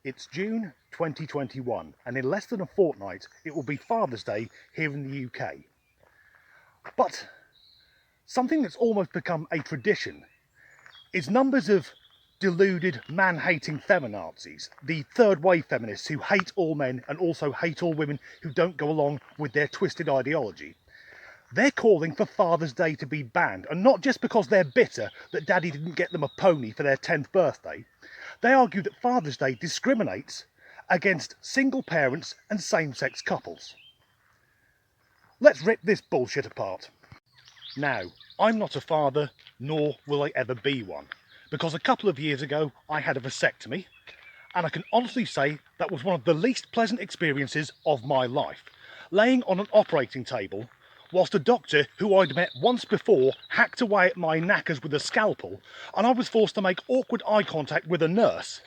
It's June 2021 and in less than a fortnight it will be Father's Day here in the UK. But something that's almost become a tradition is numbers of deluded man-hating feminazis, the third-wave feminists who hate all men and also hate all women who don't go along with their twisted ideology. They're calling for Father's Day to be banned, and not just because they're bitter that Daddy didn't get them a pony for their 10th birthday. They argue that Father's Day discriminates against single parents and same-sex couples. Let's rip this bullshit apart. Now, I'm not a father, nor will I ever be one, because a couple of years ago I had a vasectomy, and I can honestly say that was one of the least pleasant experiences of my life. Laying on an operating table, whilst a doctor who I'd met once before hacked away at my knackers with a scalpel, and I was forced to make awkward eye contact with a nurse,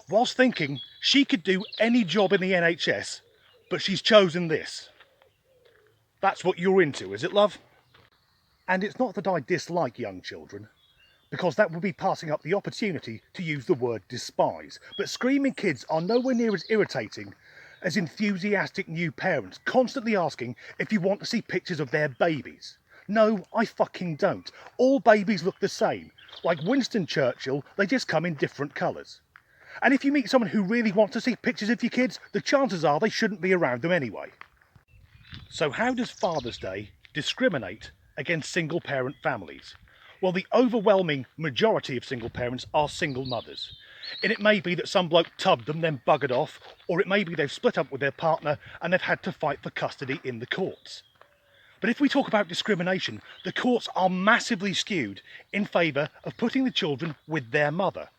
whilst thinking she could do any job in the NHS, but she's chosen this. That's what you're into, is it, love? And it's not that I dislike young children, because that would be passing up the opportunity to use the word despise. But screaming kids are nowhere near as irritating as enthusiastic new parents constantly asking if you want to see pictures of their babies. No, I fucking don't. All babies look the same. Like Winston Churchill, they just come in different colours. And if you meet someone who really wants to see pictures of your kids, the chances are they shouldn't be around them anyway. So how does Father's Day discriminate against single parent families? Well, the overwhelming majority of single parents are single mothers. And it may be that some bloke tubbed them, then buggered off, or it may be they've split up with their partner and they've had to fight for custody in the courts. But if we talk about discrimination, the courts are massively skewed in favour of putting the children with their mother.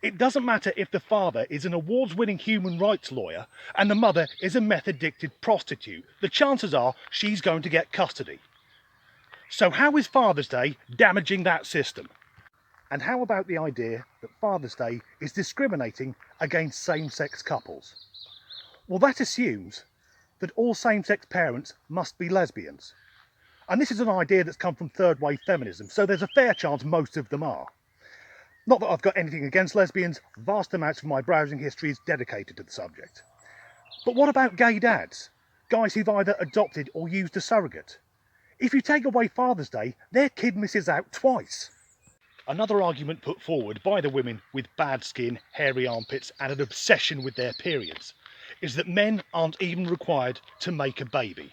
It doesn't matter if the father is an awards-winning human rights lawyer and the mother is a meth-addicted prostitute. The chances are she's going to get custody. So how is Father's Day damaging that system? And how about the idea that Father's Day is discriminating against same-sex couples? Well, that assumes that all same-sex parents must be lesbians. And this is an idea that's come from third-wave feminism, so there's a fair chance most of them are. Not that I've got anything against lesbians, vast amounts of my browsing history is dedicated to the subject. But what about gay dads? Guys who've either adopted or used a surrogate? If you take away Father's Day, their kid misses out twice. Another argument put forward by the women with bad skin, hairy armpits and an obsession with their periods is that men aren't even required to make a baby.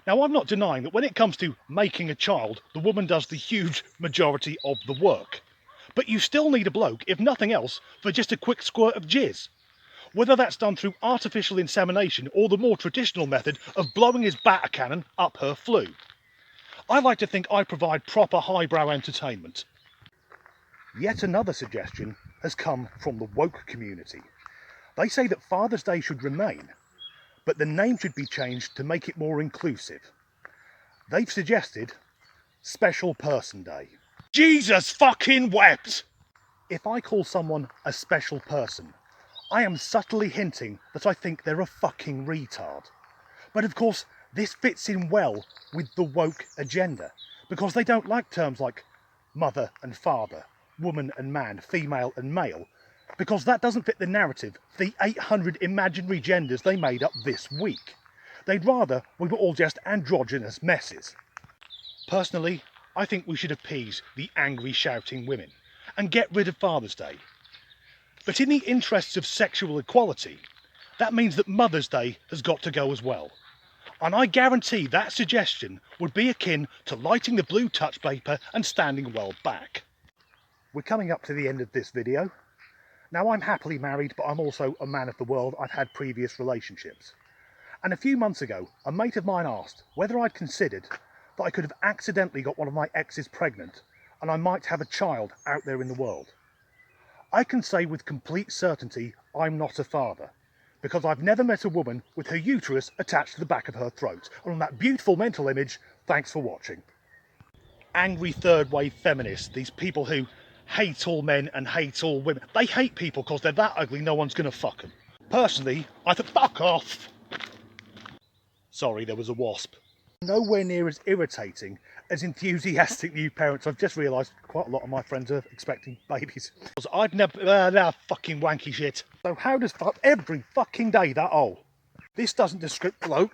Now, I'm not denying that when it comes to making a child, the woman does the huge majority of the work. But you still need a bloke, if nothing else, for just a quick squirt of jizz. Whether that's done through artificial insemination or the more traditional method of blowing his batter cannon up her flue. I like to think I provide proper highbrow entertainment. Yet another suggestion has come from the woke community. They say that Father's Day should remain, but the name should be changed to make it more inclusive. They've suggested Special Person Day. Jesus fucking wept! If I call someone a special person, I am subtly hinting that I think they're a fucking retard. But of course, this fits in well with the woke agenda, because they don't like terms like mother and father, woman and man, female and male, because that doesn't fit the narrative for the 800 imaginary genders they made up this week. They'd rather we were all just androgynous messes. Personally, I think we should appease the angry shouting women and get rid of Father's Day. But in the interests of sexual equality, that means that Mother's Day has got to go as well. And I guarantee that suggestion would be akin to lighting the blue touch paper and standing well back. We're coming up to the end of this video. Now, I'm happily married, but I'm also a man of the world. I've had previous relationships. And a few months ago, a mate of mine asked whether I'd considered that I could have accidentally got one of my exes pregnant and I might have a child out there in the world. I can say with complete certainty I'm not a father, because I've never met a woman with her uterus attached to the back of her throat. And on that beautiful mental image, thanks for watching. Angry third-wave feminists, these people who hate all men and hate all women, they hate people because they're that ugly no one's going to fuck them. Personally, I think fuck off! Sorry, there was a wasp. Nowhere near as irritating as enthusiastic new parents, I've just realised quite a lot of my friends are expecting babies. I've never, fucking wanky shit. So how does every fucking day that, oh, this doesn't descript, hello?